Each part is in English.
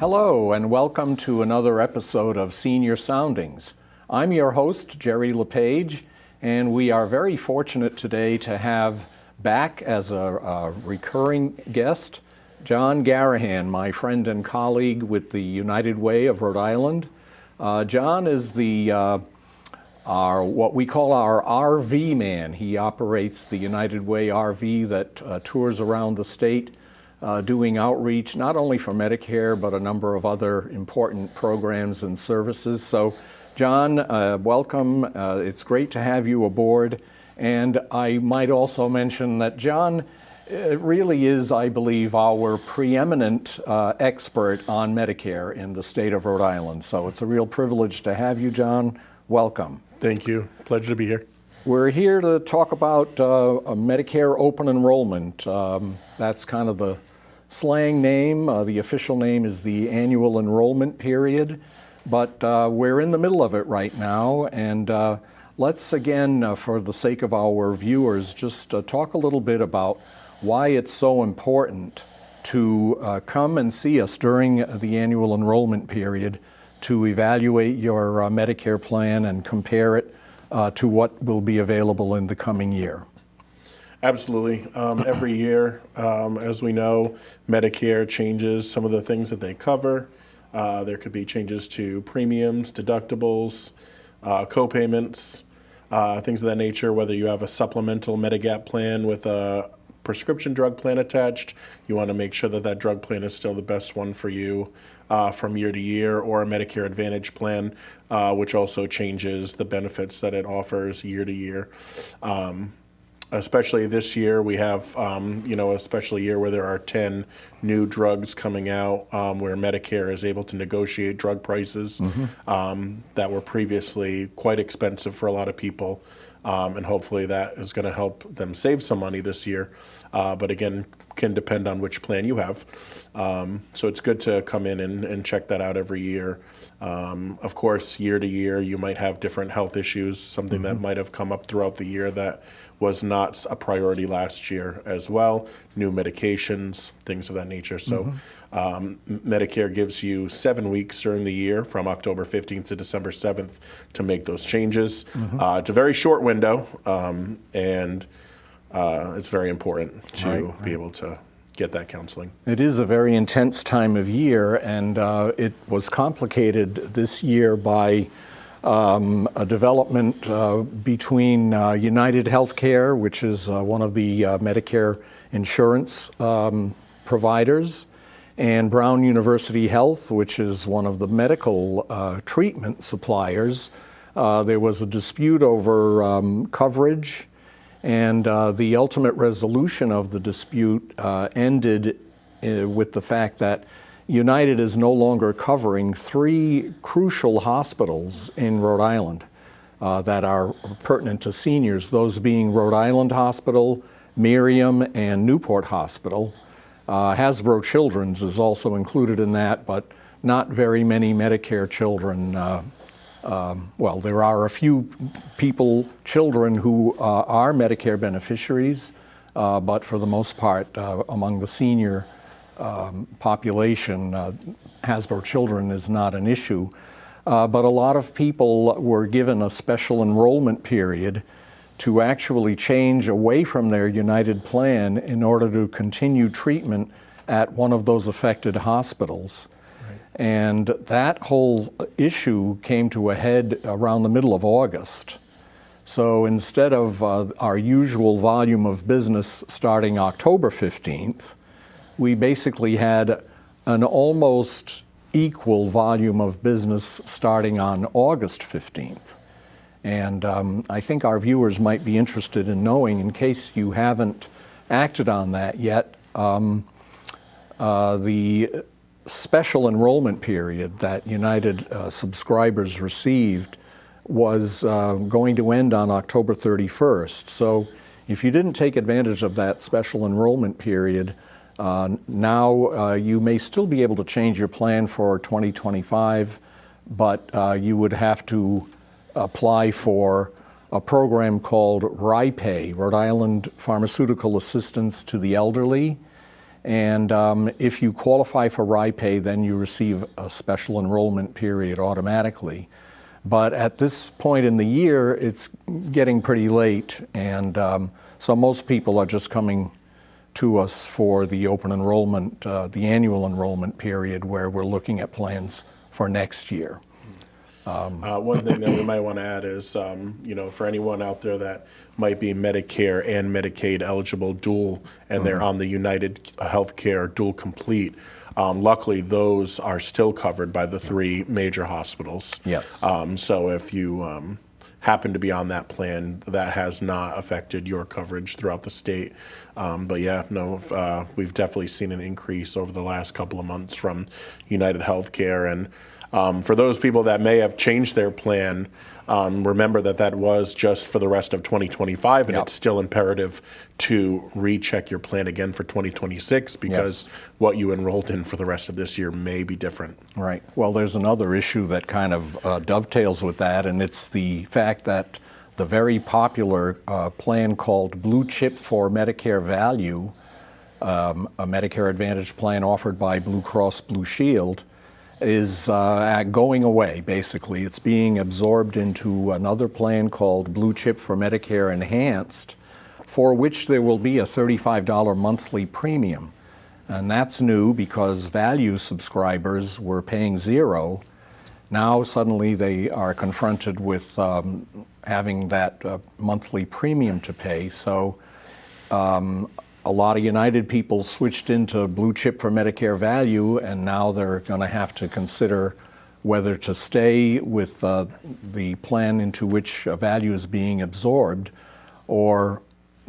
Hello, and welcome to another episode of Senior Soundings. I'm your host, Gerry LePage, and we are very fortunate today to have back as a recurring guest, John Garrahan, my friend and colleague with the United Way of Rhode Island. John is what we call our RV man. He operates the United Way RV that tours around the state, doing outreach not only for Medicare, but a number of other important programs and services. So, John, welcome. It's great to have you aboard. And I might also mention that John really is, I believe, our preeminent expert on Medicare in the state of Rhode Island. So it's a real privilege to have you, John. Welcome. Thank you. Pleasure to be here. We're here to talk about a Medicare Open Enrollment. That's kind of the slang name. The official name is the annual enrollment period, but we're in the middle of it right now. And let's again, for the sake of our viewers, just talk a little bit about why it's so important to come and see us during the annual enrollment period to evaluate your Medicare plan and compare it to what will be available in the coming year. Absolutely. Every year, as we know, Medicare changes some of the things that they cover. There could be changes to premiums, deductibles, co-payments, things of that nature, whether you have a supplemental Medigap plan with a prescription drug plan attached. You want to make sure that that drug plan is still the best one for you from year to year, or a Medicare Advantage plan, which also changes the benefits that it offers year to year. Especially this year, we have a special year where there are 10 new drugs coming out, where Medicare is able to negotiate drug prices that were previously quite expensive for a lot of people. And hopefully that is going to help them save some money this year. But again, can depend on which plan you have. So it's good to come in and check that out every year. Of course, year to year, you might have different health issues, something that might have come up throughout the year that was not a priority last year as well. New medications, things of that nature. So Medicare gives you 7 weeks during the year from October 15th to December 7th to make those changes. It's a very short window, and it's very important to be able to get that counseling. It is a very intense time of year, and it was complicated this year by a development between United Healthcare, which is one of the Medicare insurance providers, and Brown University Health, which is one of the medical treatment suppliers. There was a dispute over coverage, and the ultimate resolution of the dispute ended with the fact that United is no longer covering 3 crucial hospitals in Rhode Island that are pertinent to seniors, those being Rhode Island Hospital, Miriam, and Newport Hospital. Hasbro Children's is also included in that, but not very many Medicare children. Well, there are a few children who are Medicare beneficiaries, but for the most part, among the senior population, Hasbro Children is not an issue. But a lot of people were given a special enrollment period to actually change away from their United plan in order to continue treatment at one of those affected hospitals. And that whole issue came to a head around the middle of August. So instead of our usual volume of business starting October 15th, we basically had an almost equal volume of business starting on August 15th. And I think our viewers might be interested in knowing, in case you haven't acted on that yet, the special enrollment period that United subscribers received was going to end on October 31st. So if you didn't take advantage of that special enrollment period, now you may still be able to change your plan for 2025, but you would have to apply for a program called RIPAY, Rhode Island Pharmaceutical Assistance to the Elderly. And if you qualify for RIPE, then you receive a special enrollment period automatically. But at this point in the year, it's getting pretty late, and so most people are just coming to us for the open enrollment, the annual enrollment period, where we're looking at plans for next year. One thing that we might want to add is, for anyone out there that might be Medicare and Medicaid eligible dual, and they're on the United Healthcare dual complete, luckily those are still covered by the 3 major hospitals. Yes. So if you happen to be on that plan, that has not affected your coverage throughout the state. But yeah, no, we've definitely seen an increase over the last couple of months from United Healthcare. And for those people that may have changed their plan, remember that was just for the rest of 2025, and Yep. it's still imperative to recheck your plan again for 2026, because what you enrolled in for the rest of this year may be different. Right. Well, there's another issue that kind of dovetails with that, and it's the fact that the very popular plan called Blue Chip for Medicare Value, a Medicare Advantage plan offered by Blue Cross Blue Shield, is going away, basically. It's being absorbed into another plan called Blue Chip for Medicare Enhanced, for which there will be a $35 monthly premium. And that's new because value subscribers were paying $0. Now suddenly they are confronted with having that monthly premium to pay. So a lot of United people switched into Blue Chip for Medicare Value, and now they're going to have to consider whether to stay with the plan into which value is being absorbed, or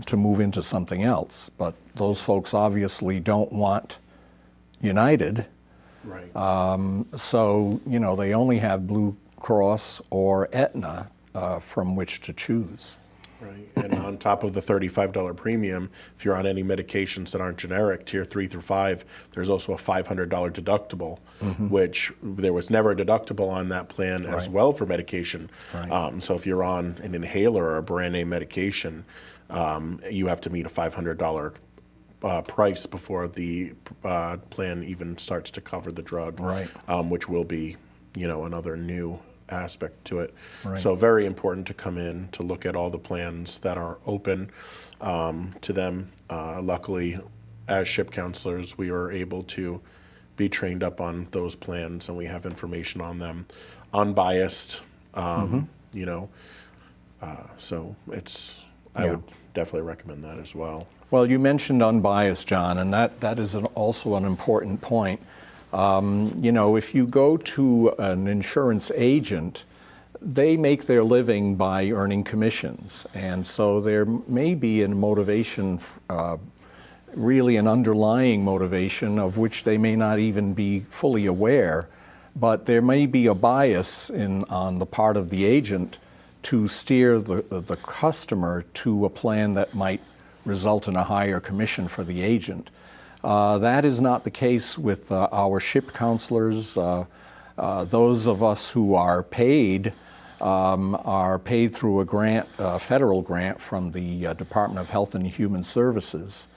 to move into something else. But those folks obviously don't want United. Right. So, they only have Blue Cross or Aetna from which to choose. Right. And on top of the $35 premium, if you're on any medications that aren't generic, tier 3 through 5, there's also a $500 deductible, which there was never a deductible on that plan as well for medication. Right. So if you're on an inhaler or a brand name medication, you have to meet a $500 price before the plan even starts to cover the drug, Right. Which will be, another new aspect to it. Right. So very important to come in to look at all the plans that are open to them. Luckily, as SHIP counselors, we are able to be trained up on those plans, and we have information on them, unbiased. So I would definitely recommend that as well. Well, you mentioned unbiased, John, and that is also an important point. If you go to an insurance agent, they make their living by earning commissions. And so there may be a motivation, really an underlying motivation of which they may not even be fully aware, but there may be a bias on the part of the agent to steer the customer to a plan that might result in a higher commission for the agent. That is not the case with our SHIP counselors. Those of us who are paid through a grant, federal grant from the Department of Health and Human Services.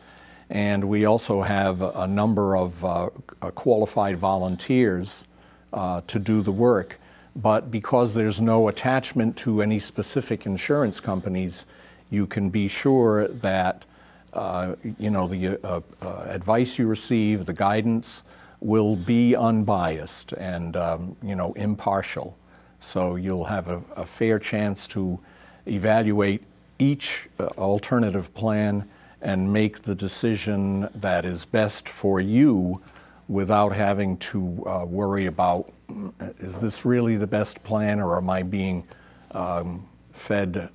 And we also have a number of qualified volunteers to do the work. But because there's no attachment to any specific insurance companies, you can be sure that the advice you receive, the guidance, will be unbiased and impartial. So you'll have a fair chance to evaluate each alternative plan and make the decision that is best for you without having to worry about, is this really the best plan, or am I being fed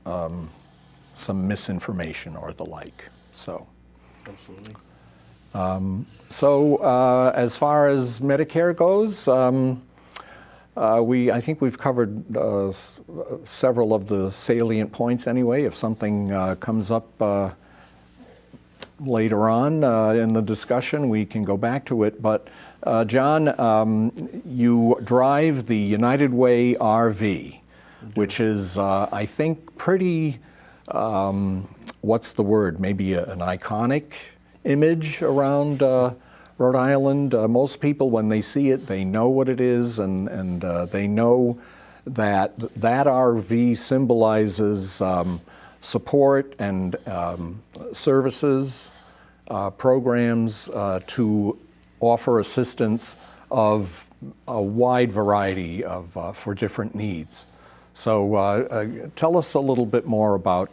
some misinformation or the like? So, Absolutely. As far as Medicare goes, I think we've covered several of the salient points anyway. If something comes up later on in the discussion, we can go back to it. But John, you drive the United Way RV, which is, I think, pretty, what's the word? Maybe an iconic image around Rhode Island. Most people, when they see it, they know what it is, and they know that that RV symbolizes support and services, programs to offer assistance of a wide variety of for different needs. So tell us a little bit more about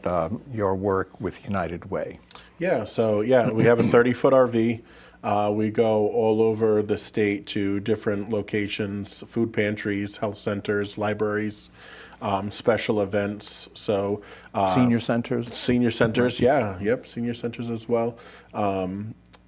your work with United Way. Yeah, so we have a 30-foot RV. We go all over the state to different locations, food pantries, health centers, libraries, special events. So Senior centers? Senior centers, senior centers as well.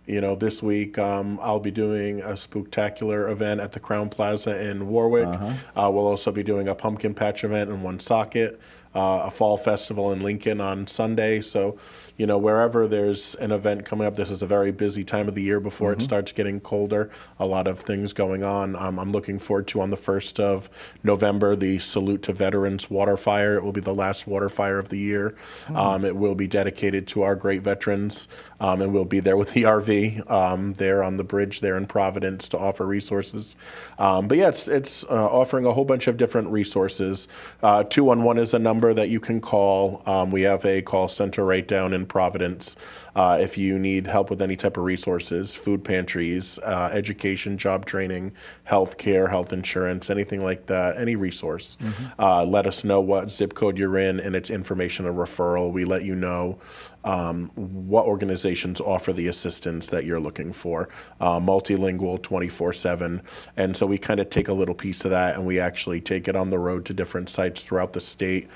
This week I'll be doing a spooktacular event at the Crown Plaza in Warwick. We'll also be doing a pumpkin patch event in Woonsocket, a fall festival in Lincoln on Sunday. So, wherever there's an event coming up, this is a very busy time of the year before it starts getting colder. A lot of things going on. I'm looking forward to, on the 1st of November, the Salute to Veterans water fire. It will be the last water fire of the year. It will be dedicated to our great veterans, and we'll be there with the RV there on the bridge there in Providence to offer resources. It's offering a whole bunch of different resources. 211 is a number that you can call. We have a call center right down in Providence if you need help with any type of resources, food pantries, education, job training, health care, health insurance, anything like that, any resource. Let us know what zip code you're in, and it's information and referral. We let you know what organizations offer the assistance that you're looking for, multilingual 24/7. And so we kind of take a little piece of that and we actually take it on the road to different sites throughout the state.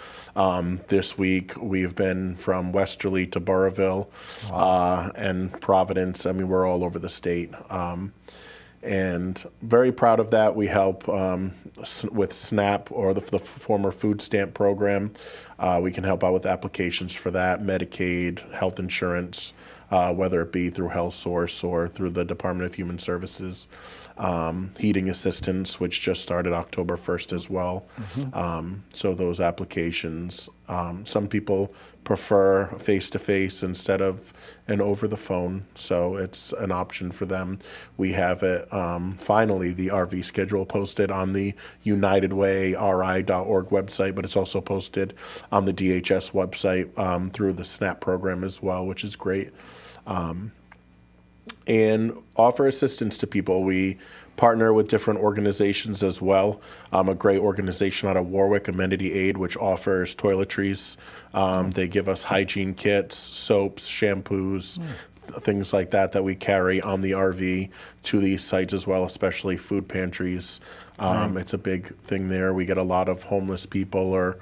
This week we've been from Westerly to Burrillville and Providence. I mean, we're all over the state. And very proud of that. We help with SNAP, or the former food stamp program. We can help out with applications for that, Medicaid, health insurance, whether it be through HealthSource or through the Department of Human Services. Heating assistance, which just started October 1st as well. So those applications, some people prefer face-to-face instead of an over-the-phone, so it's an option for them. We have it, finally, the RV schedule posted on the UnitedWayRI.org website, but it's also posted on the DHS website through the SNAP program as well, which is great. And offer assistance to people. We partner with different organizations as well. A great organization out of Warwick, Amenity Aid, which offers toiletries. They give us hygiene kits, soaps, shampoos, things like that we carry on the RV to these sites as well, especially food pantries. It's a big thing there. We get a lot of homeless people or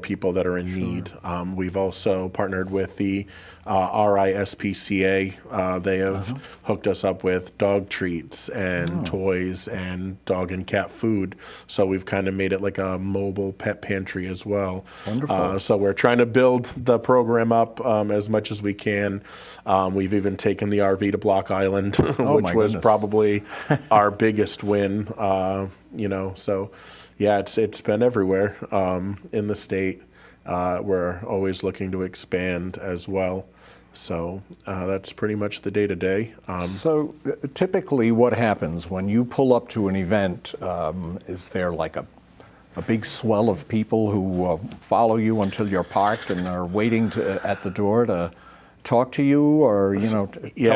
people that are in need. We've also partnered with the RISPCA. They have hooked us up with dog treats and toys and dog and cat food. So we've kind of made it like a mobile pet pantry as well. Wonderful. So we're trying to build the program up as much as we can. We've even taken the RV to Block Island, which was probably our biggest win. So yeah, it's been everywhere in the state. We're always looking to expand as well. So that's pretty much the day-to-day. So typically what happens when you pull up to an event? Is there like a big swell of people who follow you until you're parked and are waiting at the door to talk to you, or tell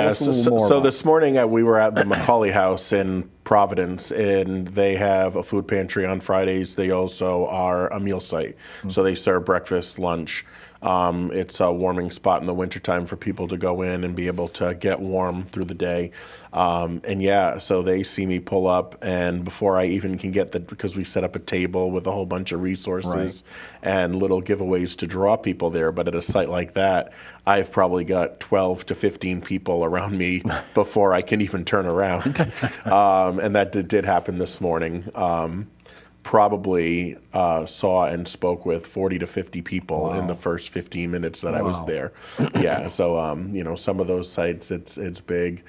us a little more? So this morning we were at the Macaulay House in Providence, and they have a food pantry on Fridays. They also are a meal site, so they serve breakfast, lunch. It's a warming spot in the wintertime for people to go in and be able to get warm through the day. So they see me pull up, and before I even can get because we set up a table with a whole bunch of resources and little giveaways to draw people there. But at a site like that, I've probably got 12 to 15 people around me before I can even turn around. And that did happen this morning. Probably saw and spoke with 40 to 50 people in the first 15 minutes that I was there. So some of those sites, it's big.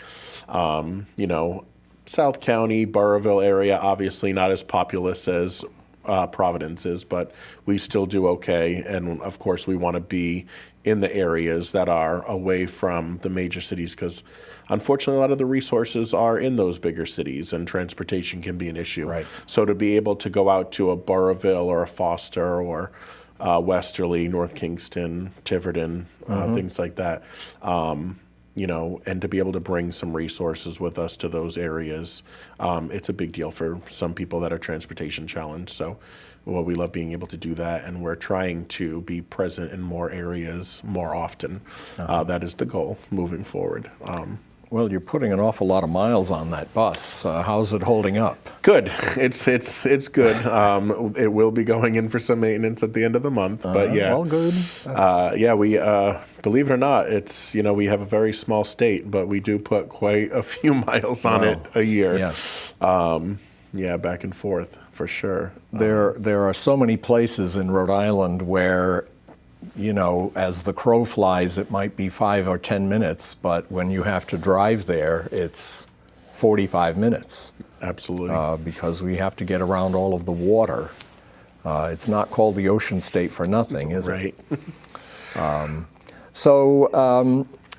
South County, Burrillville area, obviously not as populous as Providence is, but we still do okay. And of course, we want to be in the areas that are away from the major cities because unfortunately, a lot of the resources are in those bigger cities and transportation can be an issue. Right. So to be able to go out to a Burrillville or a Foster or Westerly, North Kingston, Tiverton, things like that, and to be able to bring some resources with us to those areas, it's a big deal for some people that are transportation challenged. So we love being able to do that, and we're trying to be present in more areas more often. That is the goal moving forward. Well, you're putting an awful lot of miles on that bus. How's it holding up? Good. It's good. It will be going in for some maintenance at the end of the month, but yeah. Well, good. We believe it or not, it's we have a very small state, but we do put quite a few miles on it a year. Yes. Back and forth for sure. There are so many places in Rhode Island where, as the crow flies, it might be 5 or 10 minutes, but when you have to drive there, it's 45 minutes. Absolutely. Because we have to get around all of the water. It's not called the Ocean State for nothing, is it? Right.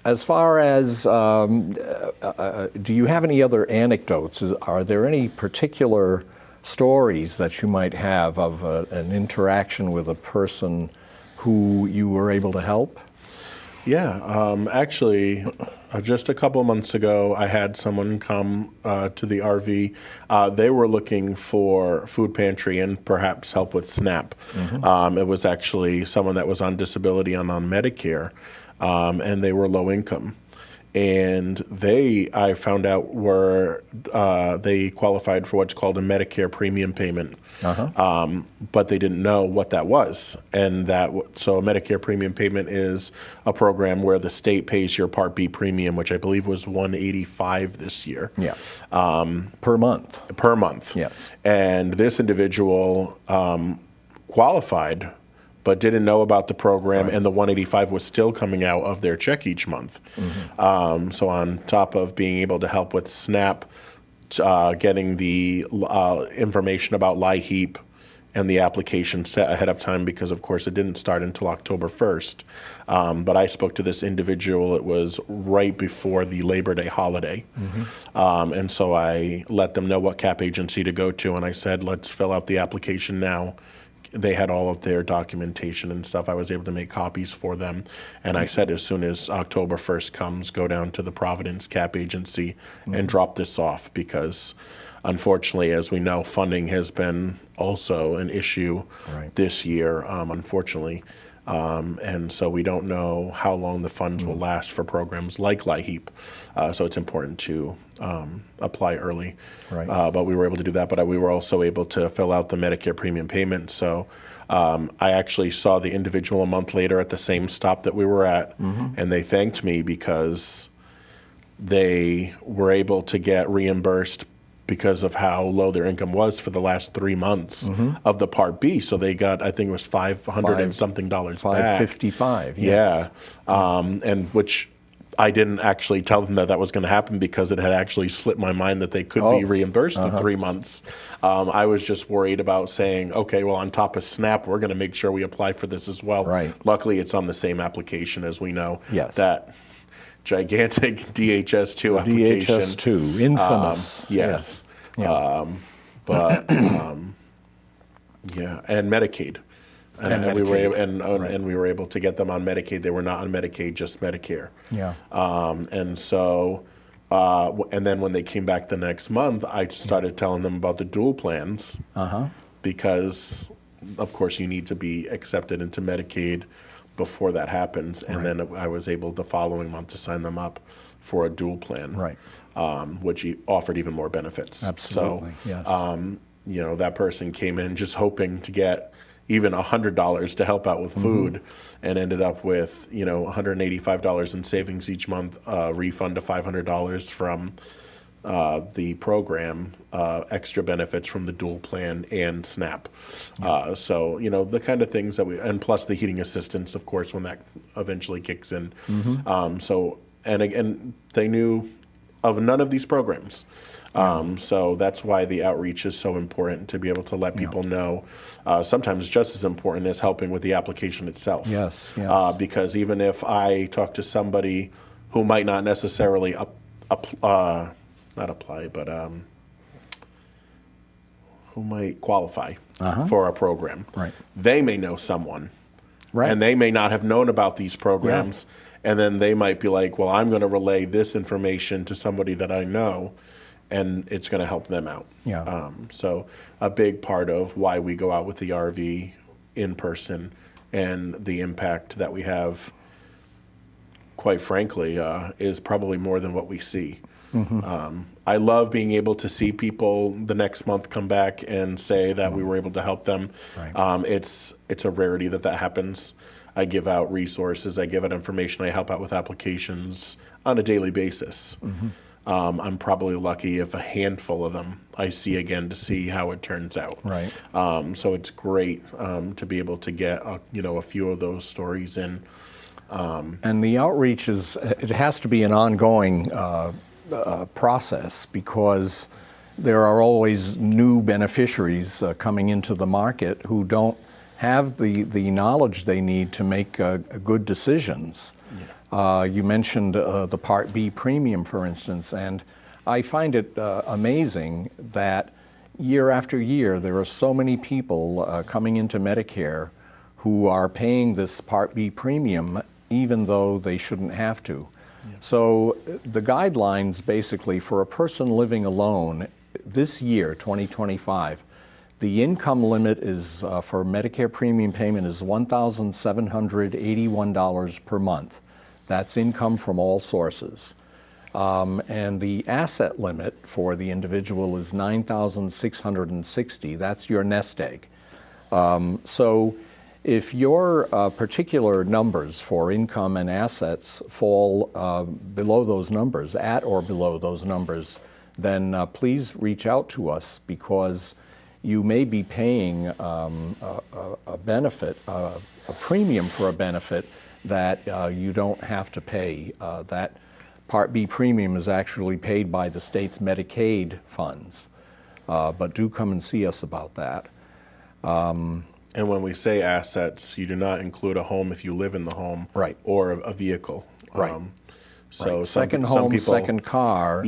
As far as, do you have any other anecdotes? Are there any particular stories that you might have of an interaction with a person who you were able to help? Yeah, actually, just a couple of months ago, I had someone come to the RV. They were looking for food pantry and perhaps help with SNAP. It was actually someone that was on disability and on Medicare, and they were low income. And I found out, they qualified for what's called a Medicare premium payment. But they didn't know what that was. And so a Medicare premium payment is a program where the state pays your Part B premium, which I believe was $185 this year. Yeah. Per month. Per month. Yes. And this individual qualified but didn't know about the program, and the $185 was still coming out of their check each month. So on top of being able to help with SNAP, getting the information about LIHEAP and the application set ahead of time, because of course it didn't start until October 1st. But I spoke to this individual, it was right before the Labor Day holiday. And so I let them know what CAP agency to go to, and I said, let's fill out the application now. They had all of their documentation and stuff. I was able to make copies for them. And I said, as soon as October 1st comes, go down to the Providence CAP agency and drop this off, because unfortunately, as we know, funding has been also an issue this year, unfortunately. And so we don't know how long the funds will last for programs like LIHEAP. So it's important to apply early. But we were able to do that. But we were also able to fill out the Medicare premium payment. So I actually saw the individual a month later at the same stop that we were at, and they thanked me because they were able to get reimbursed because of how low their income was for the last 3 months of the Part B. So they got, I think it was $500 and something back. $555, yes. And which I didn't actually tell them that was going to happen, because it had actually slipped my mind that they could be reimbursed in 3 months. I was just worried about saying, okay, well, on top of SNAP, we're going to make sure we apply for this as well. Luckily, it's on the same application, as we know. That gigantic DHS2 application. DHS2, infamous. Yes. And Medicaid. And we were able, and we were able to get them on Medicaid. They were not on Medicaid, just Medicare. And so, and then when they came back the next month, I started telling them about the dual plans, because, of course, you need to be accepted into Medicaid before that happens. And then I was able the following month to sign them up for a dual plan, which offered even more benefits. Absolutely. So, that person came in just hoping to get even $100 to help out with food, and ended up with $185 in savings each month, refund of $500 from the program, extra benefits from the dual plan and SNAP. So the kind of things that and plus the heating assistance, of course, when that eventually kicks in. So and again, they knew of none of these programs. So that's why the outreach is so important, to be able to let people know. Sometimes just as important as helping with the application itself. Yes, yes. Because even if I talk to somebody who might not necessarily not apply, but who might qualify for a program, Right. they may know someone, Right. and they may not have known about these programs, and then they might be like, well, I'm going to relay this information to somebody that I know, and it's going to help them out. Yeah. So a big part of why we go out with the RV in person, and the impact that we have, quite frankly, is probably more than what we see. I love being able to see people the next month come back and say that we were able to help them. Right. It's a rarity that happens. I give out resources, I give out information, I help out with applications on a daily basis. I'm probably lucky if a handful of them I see again to see how it turns out. Right. So it's great to be able to get a few of those stories in. And the outreach it has to be an ongoing process, because there are always new beneficiaries coming into the market who don't have the knowledge they need to make good decisions. You mentioned the Part B premium, for instance, and I find it amazing that year after year there are so many people coming into Medicare who are paying this Part B premium even though they shouldn't have to. So the guidelines basically for a person living alone this year, 2025, the income limit is for Medicare premium payment is $1,781 per month. That's income from all sources. And the asset limit for the individual is $9,660. That's your nest egg. So if your particular numbers for income and assets fall below those numbers, at or below those numbers, then please reach out to us, because you may be paying a benefit, a premium for a benefit that you don't have to pay. That Part B premium is actually paid by the state's Medicaid funds. But do come and see us about that. And when we say assets, you do not include a home if you live in the home, Right. or a vehicle. Right. So Right. some Second some home, people, second car.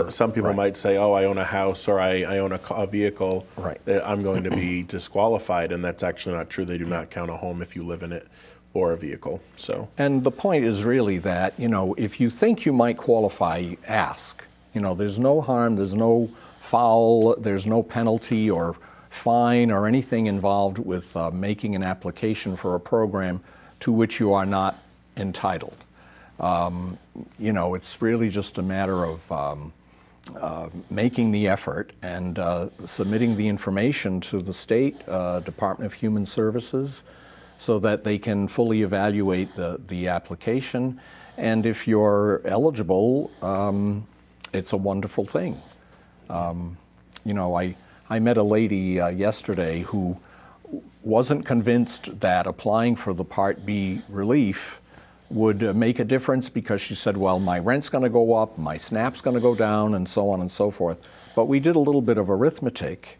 some people right. might say, oh, I own a house, or I own a vehicle. Right. I'm going to be disqualified, and that's actually not true. They do not count a home if you live in it, or a vehicle. So. And the point is really that, if you think you might qualify, ask. There's no harm, there's no foul, there's no penalty or fine or anything involved with making an application for a program to which you are not entitled. It's really just a matter of making the effort and submitting the information to the state Department of Human Services so that they can fully evaluate the application. And if you're eligible, it's a wonderful thing. I met a lady yesterday who wasn't convinced that applying for the Part B relief would make a difference, because she said, well, my rent's going to go up, my SNAP's going to go down, and so on and so forth. But we did a little bit of arithmetic,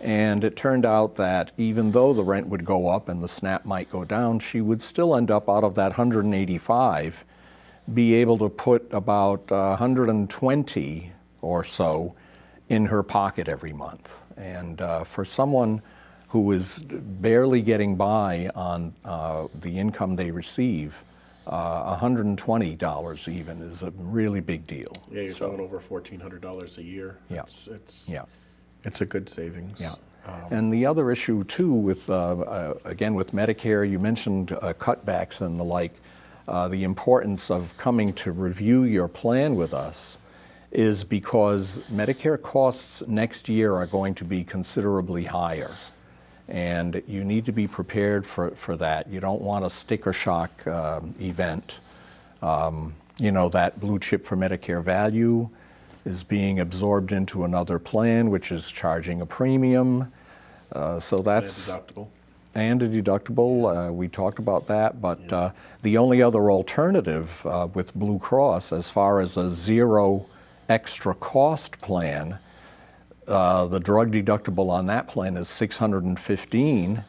and it turned out that even though the rent would go up and the SNAP might go down, she would still end up, out of that 185, be able to put about 120 or so in her pocket every month. And for someone who is barely getting by on the income they receive, $120 even is a really big deal. Yeah, you're talking over $1,400 a year. Yeah. It's a good savings. Yeah. And the other issue too with, again, with Medicare, you mentioned cutbacks and the like, the importance of coming to review your plan with us is because Medicare costs next year are going to be considerably higher. And you need to be prepared for that. You don't want a sticker shock event. That blue chip for Medicare value is being absorbed into another plan, which is charging a premium. So that's... And deductible. And a deductible. We talked about that. But the only other alternative with Blue Cross, as far as a zero extra cost plan, the drug deductible on that plan is $615.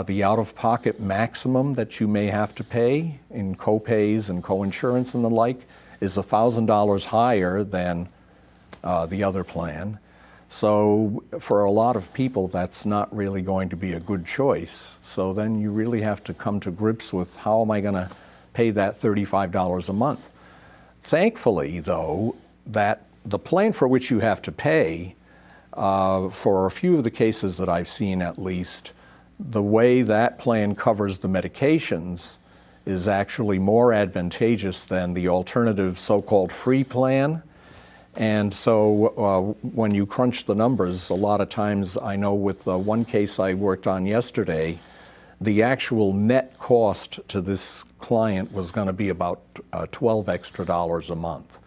The out-of-pocket maximum that you may have to pay in co-pays and co-insurance and the like is $1,000 higher than the other plan. So for a lot of people, that's not really going to be a good choice. So then you really have to come to grips with, how am I going to pay that $35 a month? Thankfully, though, that the plan for which you have to pay, for a few of the cases that I've seen at least, the way that plan covers the medications is actually more advantageous than the alternative so-called free plan. And so when you crunch the numbers, a lot of times, I know with one case I worked on yesterday, the actual net cost to this client was going to be about $12 extra a month.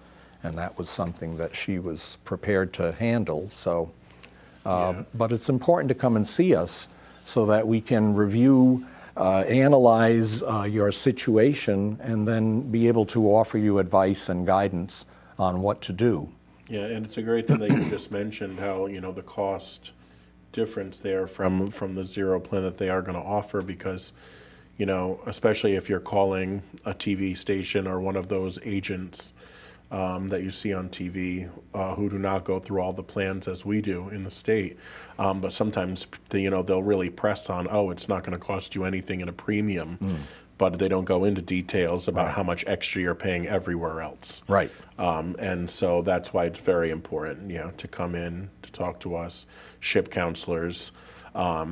And that was something that she was prepared to handle. So, but it's important to come and see us so that we can review, analyze your situation, and then be able to offer you advice and guidance on what to do. Yeah, and it's a great thing that you just mentioned how, the cost difference there from the zero plan that they are going to offer, because, especially if you're calling a TV station or one of those agents that you see on TV who do not go through all the plans as we do in the state. But sometimes, they'll really press on, it's not going to cost you anything in a premium. But they don't go into details about how much extra you're paying everywhere else. Right. And so that's why it's very important, to come in, to talk to us, SHIP counselors. I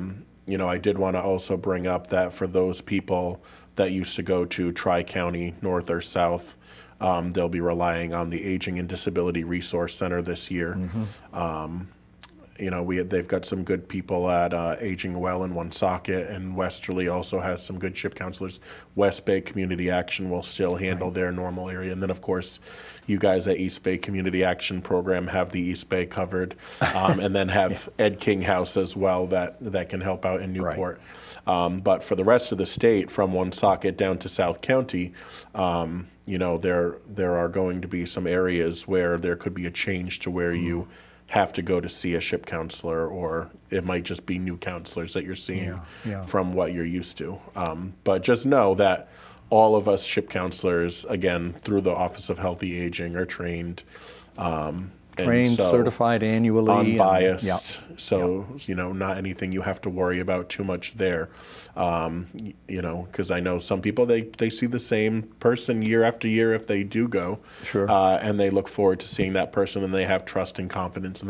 did want to also bring up that for those people that used to go to Tri-County, North or South, they'll be relying on the Aging and Disability Resource Center this year. They've got some good people at Aging Well in Woonsocket, and Westerly also has some good SHIP counselors. West Bay Community Action will still handle their normal area. And then, of course, you guys at East Bay Community Action Program have the East Bay covered, and then have Ed King House as well that can help out in Newport. But for the rest of the state, from Woonsocket down to South County, there are going to be some areas where there could be a change to where you have to go to see a SHIP counselor, or it might just be new counselors that you're seeing from what you're used to. But just know that all of us SHIP counselors, again, through the Office of Healthy Aging, are trained. Certified annually. Unbiased. Not anything you have to worry about too much there. Because I know some people, they see the same person year after year if they do go. Sure. And they look forward to seeing that person, and they have trust and confidence in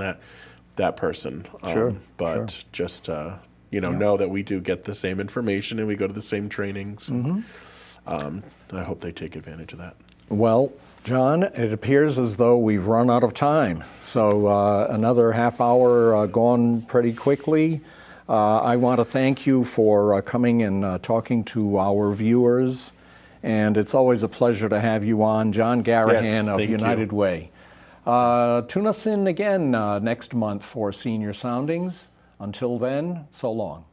that person. But just, know that we do get the same information and we go to the same trainings. I hope they take advantage of that. Well, John, it appears as though we've run out of time. So another half hour gone pretty quickly. I want to thank you for coming and talking to our viewers. And it's always a pleasure to have you on, John Garrahan of United Way. Tune us in again next month for Senior Soundings. Until then, so long.